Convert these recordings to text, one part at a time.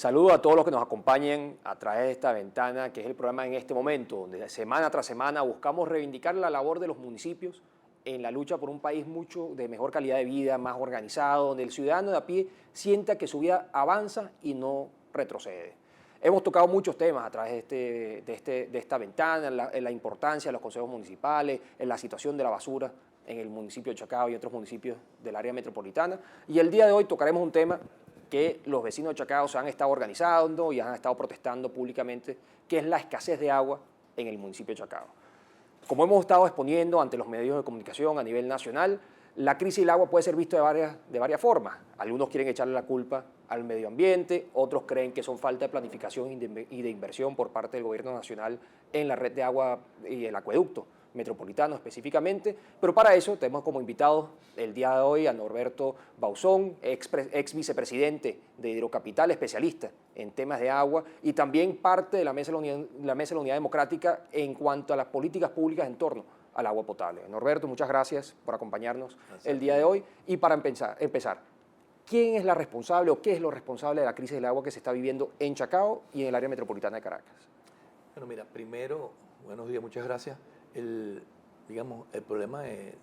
Saludo a todos los que nos acompañen a través de esta ventana, que es el programa En este Momento, donde semana tras semana buscamos reivindicar la labor de los municipios en la lucha por un país mucho de mejor calidad de vida, más organizado, donde el ciudadano de a pie sienta que su vida avanza y no retrocede. Hemos tocado muchos temas a través de esta ventana, en la importancia de los consejos municipales, en la situación de la basura en el municipio de Chacao y otros municipios del área metropolitana. Y el día de hoy tocaremos un tema que los vecinos de Chacao se han estado organizando y han estado protestando públicamente, que es la escasez de agua en el municipio de Chacao. Como hemos estado exponiendo ante los medios de comunicación a nivel nacional, la crisis del agua puede ser vista de varias formas. Algunos quieren echarle la culpa al medio ambiente, otros creen que son falta de planificación y de inversión por parte del gobierno nacional en la red de agua y el acueducto metropolitano específicamente, pero para eso tenemos como invitados el día de hoy a Norberto Bauzón, ex vicepresidente de Hidrocapital, especialista en temas de agua y también parte de la Mesa de la Unidad Democrática en cuanto a las políticas públicas en torno al agua potable. Norberto, muchas gracias por acompañarnos el día de hoy. Y para empezar, ¿quién es la responsable o qué es lo responsable de la crisis del agua que se está viviendo en Chacao y en el área metropolitana de Caracas? Bueno, mira, primero, buenos días, muchas gracias. El problema de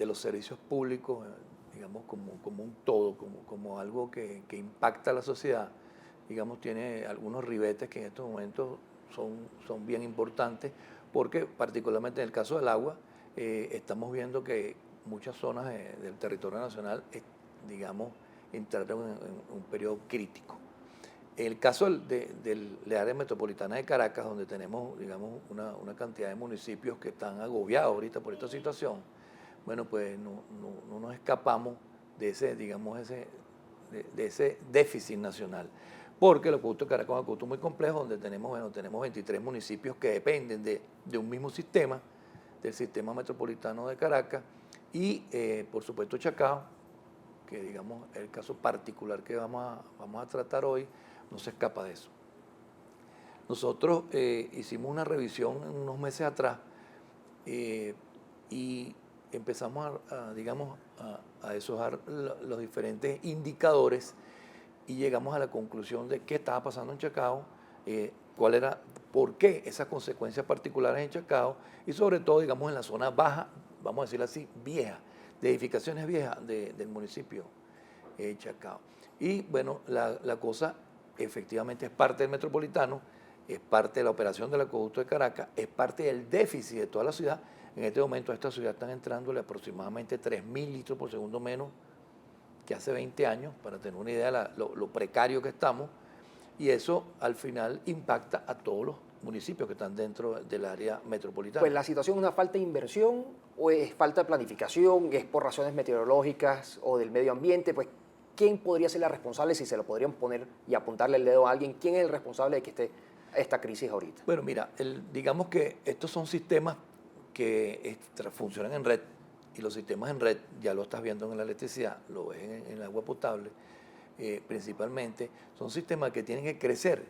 los servicios públicos, digamos, como un todo, como algo que impacta a la sociedad, digamos, tiene algunos ribetes que en estos momentos son bien importantes, porque particularmente en el caso del agua, estamos viendo que muchas zonas del territorio nacional, digamos, entraron en un periodo crítico. En el caso del área metropolitana de Caracas, donde tenemos, digamos, una cantidad de municipios que están agobiados ahorita por esta situación, bueno, pues no nos escapamos de ese, digamos, de ese déficit nacional. Porque el acueducto de Caracas es un acueducto muy complejo, donde tenemos 23 municipios que dependen de un mismo sistema, del sistema metropolitano de Caracas, y por supuesto Chacao, que digamos es el caso particular que vamos a tratar hoy, no se escapa de eso. Nosotros hicimos una revisión unos meses atrás y empezamos a deshojar los diferentes indicadores y llegamos a la conclusión de qué estaba pasando en Chacao, por qué esas consecuencias particulares en Chacao y sobre todo, digamos, en la zona baja, vamos a decirlo así, vieja, de edificaciones viejas del municipio de Chacao. Y bueno, la cosa efectivamente es parte del metropolitano, es parte de la operación del acueducto de Caracas, es parte del déficit de toda la ciudad. En este momento a esta ciudad están entrándole aproximadamente 3.000 litros por segundo menos que hace 20 años, para tener una idea de lo precario que estamos, y eso al final impacta a todos los municipios que están dentro del área metropolitana. Pues la situación es una falta de inversión o es falta de planificación, es por razones meteorológicas o del medio ambiente, pues ¿quién podría ser la responsable si se lo podrían poner y apuntarle el dedo a alguien? ¿Quién es el responsable de que esté esta crisis ahorita? Bueno, mira, digamos que estos son sistemas que funcionan en red, y los sistemas en red, ya lo estás viendo en la electricidad, lo ves en el agua potable, principalmente, son sistemas que tienen que crecer,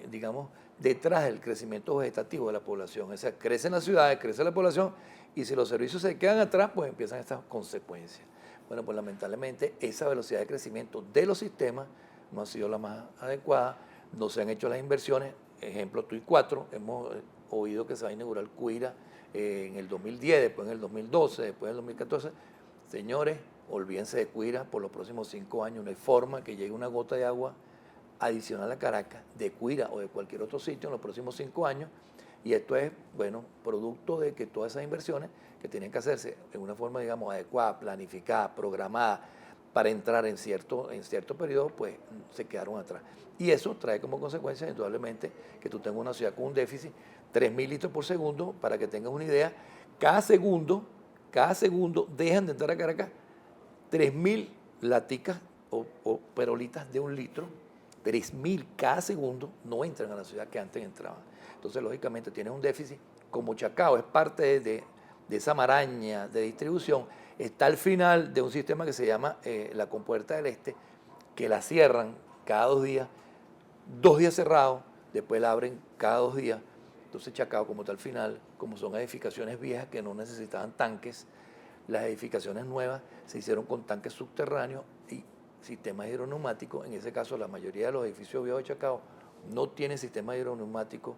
digamos, detrás del crecimiento vegetativo de la población. O sea, crecen las ciudades, crece la población, y si los servicios se quedan atrás, pues empiezan estas consecuencias. Bueno, pues lamentablemente esa velocidad de crecimiento de los sistemas no ha sido la más adecuada, no se han hecho las inversiones. Ejemplo, TUI 4, hemos oído que se va a inaugurar Cuira en el 2010, después en el 2012, después en el 2014. Señores, olvídense de Cuira por los próximos 5 años. No hay forma que llegue una gota de agua adicional a Caracas, de Cuira o de cualquier otro sitio en los próximos 5 años. Y esto es, bueno, producto de que todas esas inversiones que tienen que hacerse de una forma, digamos, adecuada, planificada, programada, para entrar en cierto periodo, pues se quedaron atrás. Y eso trae como consecuencia, indudablemente, que tú tengas una ciudad con un déficit, 3.000 litros por segundo, para que tengas una idea, cada segundo dejan de entrar a Caracas 3.000 laticas o perolitas de 1 litro, 3.000 cada segundo no entran a la ciudad que antes entraban. Entonces, lógicamente, tienes un déficit. Como Chacao es parte de esa maraña de distribución, está al final de un sistema que se llama la Compuerta del Este, que la cierran cada 2 días, 2 días cerrados, después la abren cada 2 días. Entonces Chacao, como está al final, como son edificaciones viejas que no necesitaban tanques, las edificaciones nuevas se hicieron con tanques subterráneos y sistemas hidroneumáticos. En ese caso, la mayoría de los edificios viejos de Chacao no tienen sistemas hidroneumáticos,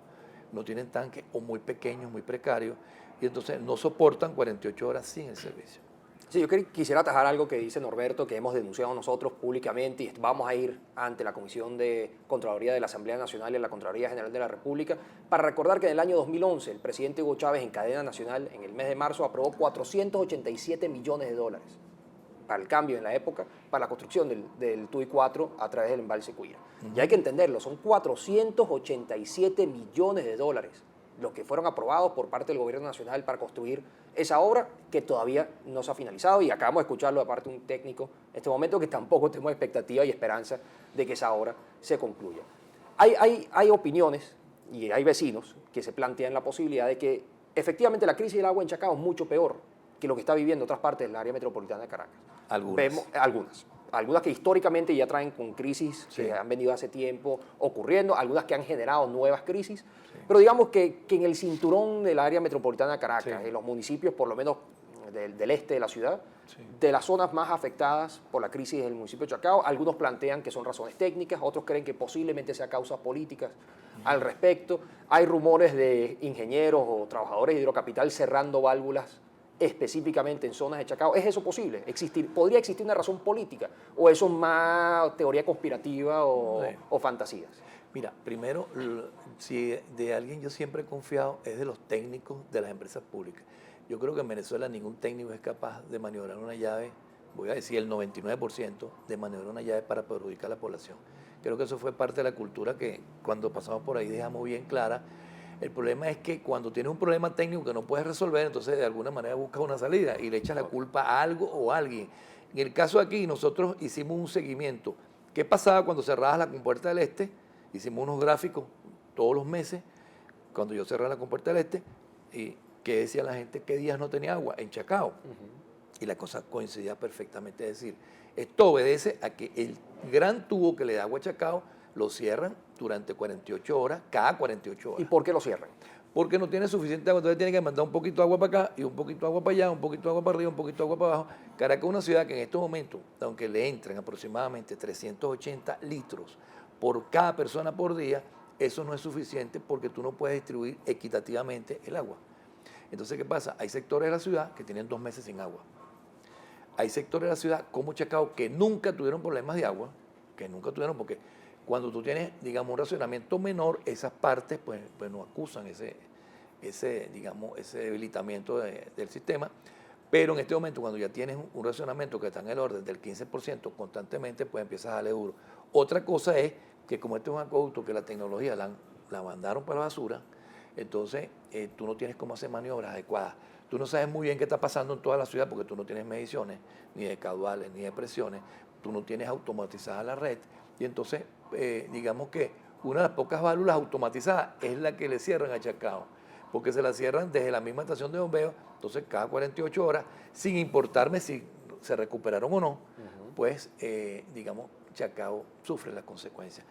no tienen tanques o muy pequeños, muy precarios, y entonces no soportan 48 horas sin el servicio. Sí, yo quisiera atajar algo que dice Norberto, que hemos denunciado nosotros públicamente y vamos a ir ante la Comisión de Contraloría de la Asamblea Nacional y la Contraloría General de la República para recordar que en el año 2011 el presidente Hugo Chávez en cadena nacional en el mes de marzo aprobó 487 millones de dólares para el cambio en la época, para la construcción del TUI 4 a través del embalse Cuira. Y hay que entenderlo, son 487 millones de dólares los que fueron aprobados por parte del gobierno nacional para construir esa obra que todavía no se ha finalizado y acabamos de escucharlo de parte de un técnico en este momento que tampoco tenemos expectativa y esperanza de que esa obra se concluya. Hay opiniones y hay vecinos que se plantean la posibilidad de que efectivamente la crisis del agua en Chacao es mucho peor que lo que está viviendo otras partes del área metropolitana de Caracas. Algunas que históricamente ya traen con crisis que han venido hace tiempo ocurriendo, algunas que han generado nuevas crisis, pero digamos que en el cinturón del área metropolitana de Caracas, en los municipios por lo menos del este de la ciudad, de las zonas más afectadas por la crisis del municipio de Chacao, algunos plantean que son razones técnicas, otros creen que posiblemente sea causas políticas al respecto. Hay rumores de ingenieros o trabajadores de Hidrocapital cerrando válvulas específicamente en zonas de Chacao. ¿Es eso posible? ¿Podría existir una razón política? ¿O eso es más teoría conspirativa o fantasías? Mira, primero, si de alguien yo siempre he confiado es de los técnicos de las empresas públicas. Yo creo que en Venezuela ningún técnico es capaz de maniobrar una llave, voy a decir el 99%, de maniobrar una llave para perjudicar a la población. Creo que eso fue parte de la cultura que cuando pasamos por ahí dejamos bien clara. El problema es que cuando tienes un problema técnico que no puedes resolver, entonces de alguna manera buscas una salida y le echas la culpa a algo o a alguien. En el caso de aquí, nosotros hicimos un seguimiento. ¿Qué pasaba cuando cerrabas la compuerta del Este? Hicimos unos gráficos todos los meses, cuando yo cerraba la compuerta del Este, y qué decía la gente, qué días no tenía agua en Chacao. Y la cosa coincidía perfectamente. Es decir, esto obedece a que el gran tubo que le da agua a Chacao lo cierran durante 48 horas, cada 48 horas. ¿Y por qué lo cierran? Porque no tiene suficiente agua, entonces tiene que mandar un poquito de agua para acá y un poquito de agua para allá, un poquito de agua para arriba, un poquito de agua para abajo. Caracas es una ciudad que en estos momentos, aunque le entran aproximadamente 380 litros por cada persona por día, eso no es suficiente porque tú no puedes distribuir equitativamente el agua. Entonces, ¿qué pasa? Hay sectores de la ciudad que tienen 2 meses sin agua. Hay sectores de la ciudad como Chacao que nunca tuvieron problemas de agua, que nunca tuvieron porque cuando tú tienes, digamos, un racionamiento menor, esas partes pues no acusan ese debilitamiento del sistema. Pero en este momento, cuando ya tienes un racionamiento que está en el orden del 15% constantemente, pues empiezas a darle duro. Otra cosa es que como este es un acueducto que la tecnología la mandaron para la basura, entonces tú no tienes cómo hacer maniobras adecuadas. Tú no sabes muy bien qué está pasando en toda la ciudad porque tú no tienes mediciones, ni de caudales, ni de presiones, tú no tienes automatizada la red. Y entonces, digamos que una de las pocas válvulas automatizadas es la que le cierran a Chacao, porque se la cierran desde la misma estación de bombeo, entonces cada 48 horas, sin importarme si se recuperaron o no, pues, digamos, Chacao sufre las consecuencias.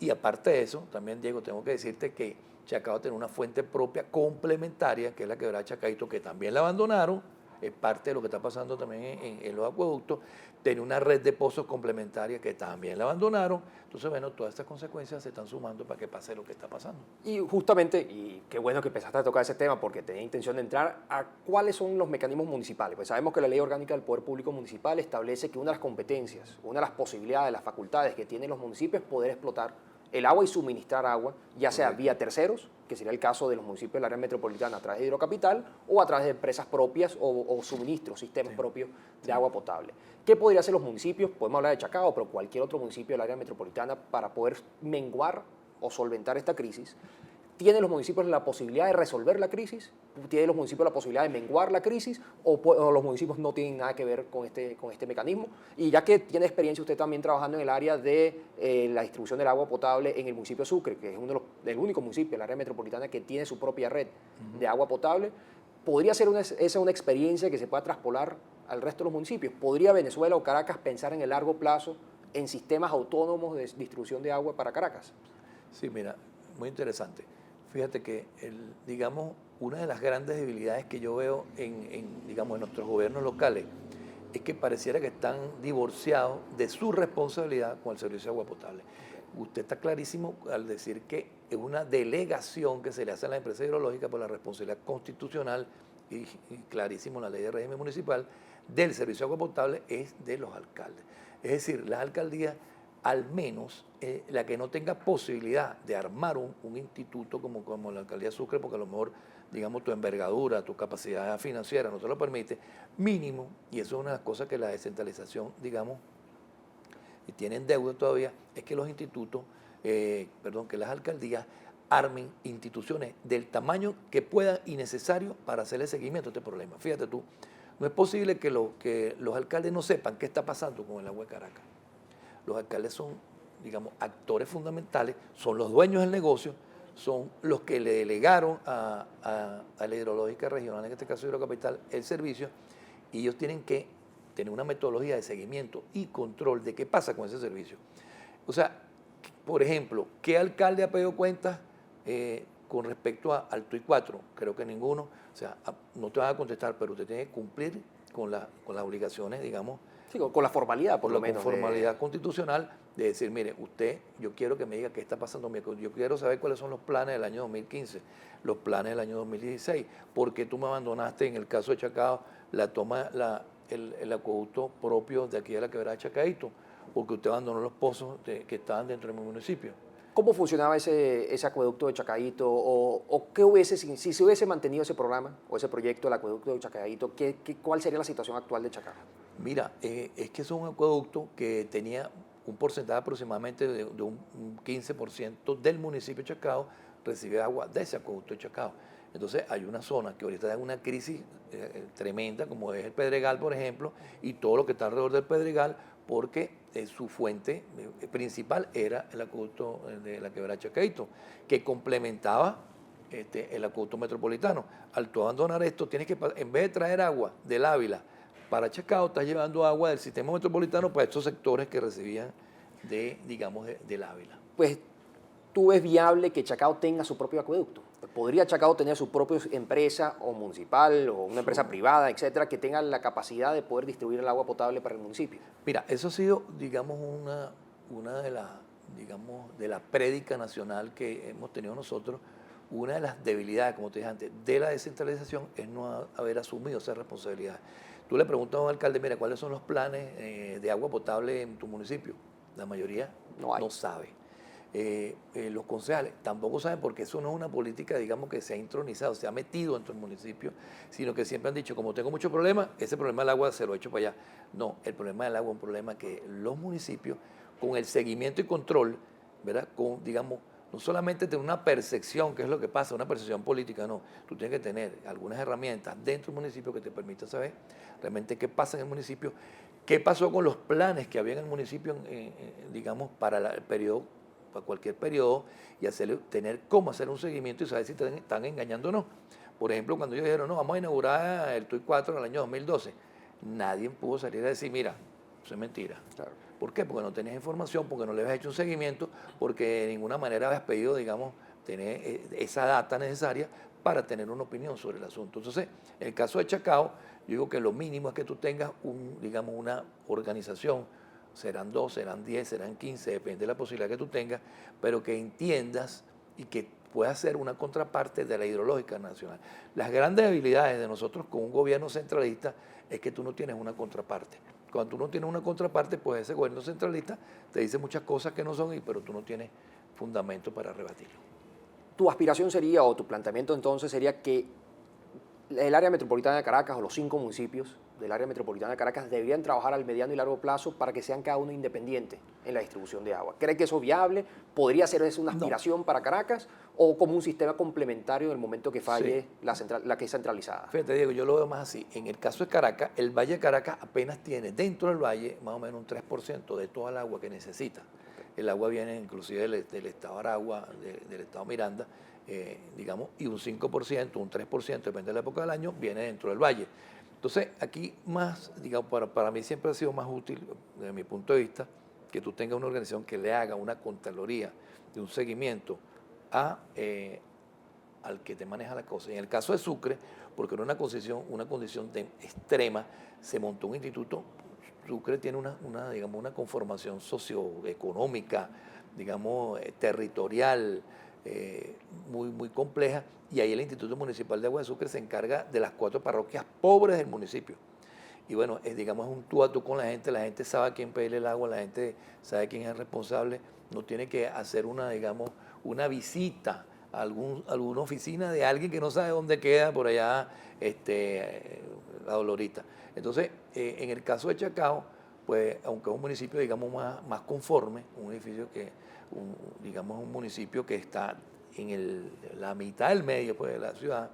Y aparte de eso, también, Diego, tengo que decirte que Chacao tiene una fuente propia complementaria, que es la quebrada Chacaito, que también la abandonaron, es parte de lo que está pasando también en los acueductos. Tiene una red de pozos complementaria que también la abandonaron. Entonces, bueno, todas estas consecuencias se están sumando para que pase lo que está pasando. Y justamente, y qué bueno que empezaste a tocar ese tema porque tenía intención de entrar a cuáles son los mecanismos municipales. Pues sabemos que la Ley Orgánica del Poder Público Municipal establece que una de las competencias, una de las posibilidades, las facultades que tienen los municipios es poder explotar el agua y suministrar agua, ya sea vía terceros, que sería el caso de los municipios del área metropolitana a través de Hidrocapital, o a través de empresas propias o suministros, sistemas propios de agua potable. ¿Qué podrían hacer los municipios? Podemos hablar de Chacao, pero cualquier otro municipio del área metropolitana para poder menguar o solventar esta crisis. ¿Tienen los municipios la posibilidad de resolver la crisis? ¿Tienen los municipios la posibilidad de menguar la crisis? ¿O los municipios no tienen nada que ver con este mecanismo? Y ya que tiene experiencia usted también trabajando en el área de la distribución del agua potable en el municipio de Sucre, que es el único municipio del área metropolitana que tiene su propia red de agua potable, ¿podría ser esa una experiencia que se pueda traspolar al resto de los municipios? ¿Podría Venezuela o Caracas pensar en el largo plazo en sistemas autónomos de distribución de agua para Caracas? Sí, mira, muy interesante. Fíjate que, digamos, una de las grandes debilidades que yo veo en nuestros gobiernos locales es que pareciera que están divorciados de su responsabilidad con el servicio de agua potable. Usted está clarísimo al decir que es una delegación que se le hace a la empresa hidrológica por la responsabilidad constitucional y clarísimo en la ley de régimen municipal del servicio de agua potable es de los alcaldes. Es decir, las alcaldías, al menos la que no tenga posibilidad de armar un instituto como la alcaldía de Sucre, porque a lo mejor, digamos, tu envergadura, tu capacidad financiera no te lo permite, mínimo, y eso es una de las cosas que la descentralización, digamos, y tienen deuda todavía, es que los institutos, que las alcaldías armen instituciones del tamaño que puedan y necesario para hacerle seguimiento a este problema. Fíjate tú, no es posible que los alcaldes no sepan qué está pasando con el agua de Caracas. Los alcaldes son, digamos, actores fundamentales, son los dueños del negocio, son los que le delegaron a la hidrológica regional, en este caso Hidrocapital, el servicio, y ellos tienen que tener una metodología de seguimiento y control de qué pasa con ese servicio. O sea, por ejemplo, ¿qué alcalde ha pedido cuentas con respecto al TUI 4? Creo que ninguno. O sea, no te van a contestar, pero usted tiene que cumplir con las obligaciones, digamos. Sí, con la formalidad, por lo menos. Con formalidad constitucional de decir, mire, usted, yo quiero que me diga qué está pasando, yo quiero saber cuáles son los planes del año 2015, los planes del año 2016, porque tú me abandonaste en el caso de Chacao la toma, el acueducto propio de aquí de la quebrada de Chacaito, porque usted abandonó los pozos que estaban dentro de mi municipio. ¿Cómo funcionaba ese acueducto de Chacaito? ¿O qué hubiese, si se hubiese mantenido ese programa o ese proyecto del acueducto de Chacaito, cuál sería la situación actual de Chacao? Mira, es que es un acueducto que tenía un porcentaje aproximadamente de un 15% del municipio de Chacao recibe agua de ese acueducto de Chacao. Entonces hay una zona que ahorita está en una crisis tremenda, como es el Pedregal, por ejemplo, y todo lo que está alrededor del Pedregal, porque su fuente principal era el acueducto de la quebrada Chacaito, que complementaba el acueducto metropolitano. Al tú abandonar esto, tienes que, en vez de traer agua del Ávila para Chacao, estás llevando agua del sistema metropolitano para estos sectores que recibían del Ávila. Pues tú ves viable que Chacao tenga su propio acueducto. ¿Podría Chacao tener su propia empresa o municipal o una empresa privada, etcétera, que tenga la capacidad de poder distribuir el agua potable para el municipio? Mira, eso ha sido, digamos, una de la prédica nacional que hemos tenido nosotros. Una de las debilidades, como te dije antes, de la descentralización es no haber asumido esa responsabilidad. Tú le preguntas a un alcalde, mira, ¿cuáles son los planes de agua potable en tu municipio? La mayoría no sabe. Los concejales tampoco saben porque eso no es una política, digamos, que se ha intronizado, se ha metido dentro del municipio, sino que siempre han dicho, como tengo muchos problemas, ese problema del agua se lo he hecho para allá. No, el problema del agua es un problema que los municipios, con el seguimiento y control, ¿verdad? Con, digamos, no solamente tener una percepción, que es lo que pasa, una percepción política, no. Tú tienes que tener algunas herramientas dentro del municipio que te permitan saber realmente qué pasa en el municipio, qué pasó con los planes que había en el municipio, digamos, para el periodo, para cualquier periodo, y tener cómo hacer un seguimiento y saber si están engañando o no. Por ejemplo, cuando ellos dijeron, no, vamos a inaugurar el TUI 4 en el año 2012, nadie pudo salir a decir, mira, eso es mentira. Claro. ¿Por qué? Porque no tenías información, porque no le habías hecho un seguimiento, porque de ninguna manera habías pedido, digamos, tener esa data necesaria para tener una opinión sobre el asunto. Entonces, en el caso de Chacao, yo digo que lo mínimo es que tú tengas una organización, serán 2, serán 10, serán 15, depende de la posibilidad que tú tengas, pero que entiendas y que pueda ser una contraparte de la hidrológica nacional. Las grandes debilidades de nosotros con un gobierno centralista es que tú no tienes una contraparte. Cuando tú no tienes una contraparte, pues ese gobierno centralista te dice muchas cosas que no son, pero tú no tienes fundamento para rebatirlo. Tu aspiración sería, o tu planteamiento entonces sería que el área metropolitana de Caracas o los 5 municipios del área metropolitana de Caracas deberían trabajar al mediano y largo plazo para que sean cada uno independiente en la distribución de agua. ¿Cree que eso es viable? ¿Podría ser eso una aspiración para Caracas o como un sistema complementario en el momento que falle la que es centralizada? Fíjate, Diego, yo lo veo más así. En el caso de Caracas, el Valle de Caracas apenas tiene dentro del valle más o menos un 3% de toda el agua que necesita. El agua viene inclusive del estado Aragua, del estado Miranda, digamos, y un 5%, un 3%, depende de la época del año, viene dentro del valle. Entonces, aquí más, digamos, para mí siempre ha sido más útil, desde mi punto de vista, que tú tengas una organización que le haga una contraloría de un seguimiento al que te maneja la cosa. En el caso de Sucre, porque era una condición extrema, se montó un instituto. Sucre tiene digamos, una conformación socioeconómica, digamos, territorial, muy compleja, y ahí el Instituto Municipal de Agua de Sucre se encarga de las 4 parroquias pobres del municipio. Y bueno, digamos, es un tú a tú con la gente sabe a quién pedirle el agua, la gente sabe quién es el responsable, no tiene que hacer digamos, una visita a alguna oficina de alguien que no sabe dónde queda por allá, la Dolorita. Entonces, en el caso de Chacao, pues, aunque es un municipio, digamos, más conforme, un edificio digamos, un municipio que está en la mitad del medio, pues, de la ciudad,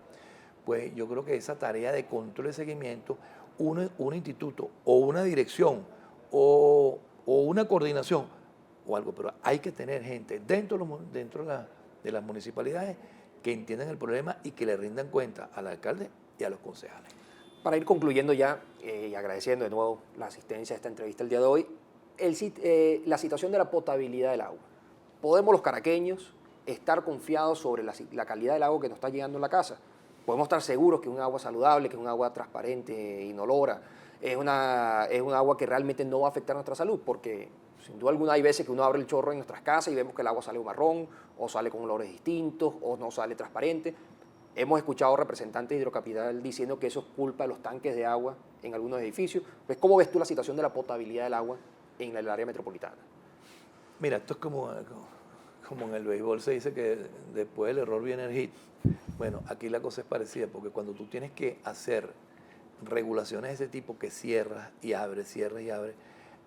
pues yo creo que esa tarea de control y seguimiento, un instituto o una dirección o una coordinación o algo, pero hay que tener gente dentro de las municipalidades que entiendan el problema y que le rindan cuenta al alcalde y a los concejales. Para ir concluyendo ya y agradeciendo de nuevo la asistencia a esta entrevista el día de hoy, la situación de la potabilidad del agua. ¿Podemos los caraqueños estar confiados sobre la calidad del agua que nos está llegando a la casa? Podemos estar seguros que es un agua saludable, que es un agua transparente, inolora, es un agua que realmente no va a afectar nuestra salud, porque sin duda alguna hay veces que uno abre el chorro en nuestras casas y vemos que el agua sale marrón, o sale con olores distintos, o no sale transparente. Hemos escuchado representantes de Hidrocapital diciendo que eso es culpa de los tanques de agua en algunos edificios. Pues, ¿cómo ves tú la situación de la potabilidad del agua en el área metropolitana? Mira, esto es como en el béisbol se dice que después del error viene el hit. Bueno, aquí la cosa es parecida, porque cuando tú tienes que hacer regulaciones de ese tipo que cierras y abres,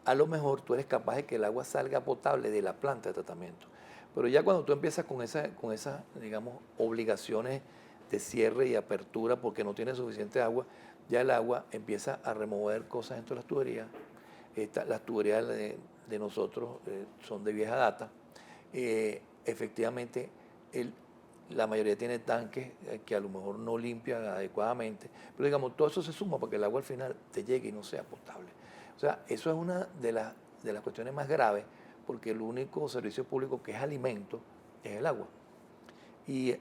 a lo mejor tú eres capaz de que el agua salga potable de la planta de tratamiento. Pero ya cuando tú empiezas con esas, digamos, obligaciones de cierre y apertura porque no tiene suficiente agua, ya el agua empieza a remover cosas dentro de las tuberías. Las tuberías de nosotros son de vieja data. Efectivamente, la mayoría tiene tanques que a lo mejor no limpian adecuadamente, pero digamos, todo eso se suma para que el agua al final te llegue y no sea potable. O sea, eso es una de las cuestiones más graves, porque el único servicio público que es alimento es el agua. Y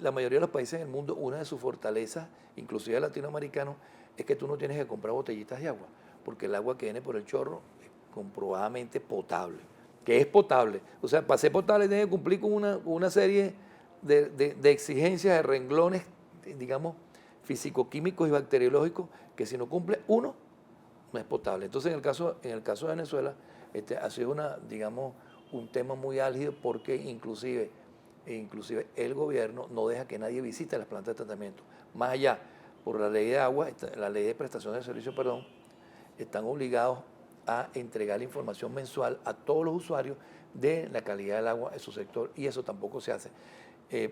la mayoría de los países en el mundo, una de sus fortalezas, inclusive latinoamericanos, es que tú no tienes que comprar botellitas de agua, porque el agua que viene por el chorro es comprobadamente potable, que es potable. O sea, para ser potable tiene que cumplir con una serie de exigencias, de renglones, digamos, físico-químicos y bacteriológicos, que si no cumple uno, no es potable. Entonces, en el caso de Venezuela, ha sido digamos, un tema muy álgido, porque inclusive el gobierno no deja que nadie visite las plantas de tratamiento. Más allá, por la ley de agua, la ley de prestación de servicios, están obligados a entregar la información mensual a todos los usuarios de la calidad del agua en su sector, y eso tampoco se hace.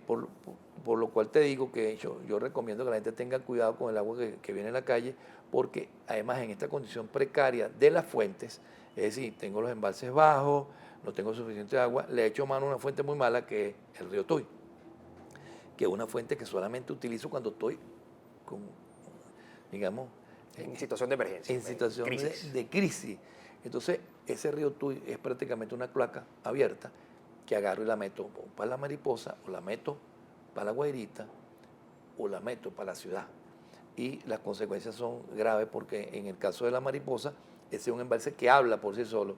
Por lo cual te digo que yo recomiendo que la gente tenga cuidado con el agua que viene en la calle, porque además en esta condición precaria de las fuentes, es decir, tengo los embalses bajos, no tengo suficiente agua, le echo mano a una fuente muy mala que es el río Tuy, que es una fuente que solamente utilizo cuando estoy digamos, en situación de emergencia. En situación de crisis. Entonces, ese río Tuy es prácticamente una cloaca abierta que agarro y la meto para la Mariposa, o la meto para la Guairita, o la meto para la ciudad. Y las consecuencias son graves, porque en el caso de la Mariposa, ese es un embalse que habla por sí solo.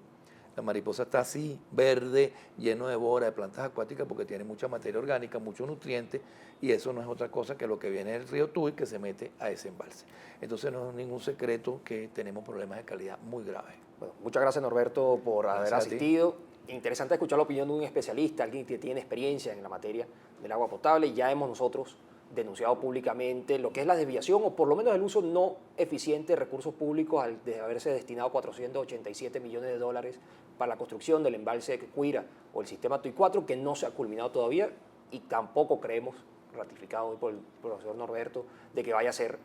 La Mariposa está así, verde, lleno de boras, de plantas acuáticas, porque tiene mucha materia orgánica, muchos nutrientes, y eso no es otra cosa que lo que viene del río Tuy, que se mete a ese embalse. Entonces no es ningún secreto que tenemos problemas de calidad muy graves. Bueno, muchas gracias, Norberto, por haber asistido. Interesante escuchar la opinión de un especialista, alguien que tiene experiencia en la materia del agua potable. Ya hemos nosotros denunciado públicamente lo que es la desviación, o por lo menos el uso no eficiente de recursos públicos, al de haberse destinado 487 millones de dólares para la construcción del embalse de Cuira o el sistema TUI 4, que no se ha culminado todavía, y tampoco creemos, ratificado hoy por el profesor Norberto, de que vaya a ser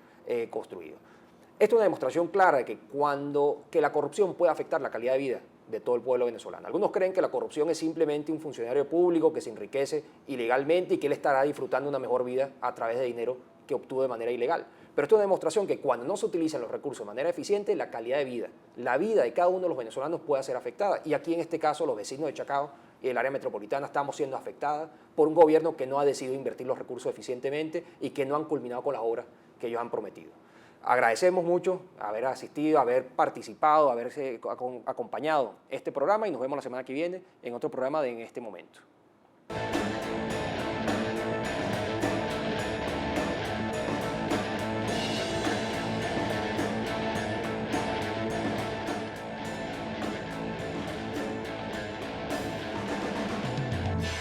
construido. Esto es una demostración clara de que la corrupción puede afectar la calidad de vida de todo el pueblo venezolano. Algunos creen que la corrupción es simplemente un funcionario público que se enriquece ilegalmente y que él estará disfrutando una mejor vida a través de dinero que obtuvo de manera ilegal. Pero esto es una demostración que cuando no se utilizan los recursos de manera eficiente, la calidad de vida, la vida de cada uno de los venezolanos puede ser afectada. Y aquí en este caso los vecinos de Chacao y el área metropolitana estamos siendo afectadas por un gobierno que no ha decidido invertir los recursos eficientemente y que no han culminado con las obras que ellos han prometido. Agradecemos mucho haber asistido, haber participado, haberse acompañado este programa y nos vemos la semana que viene en otro programa de En este momento.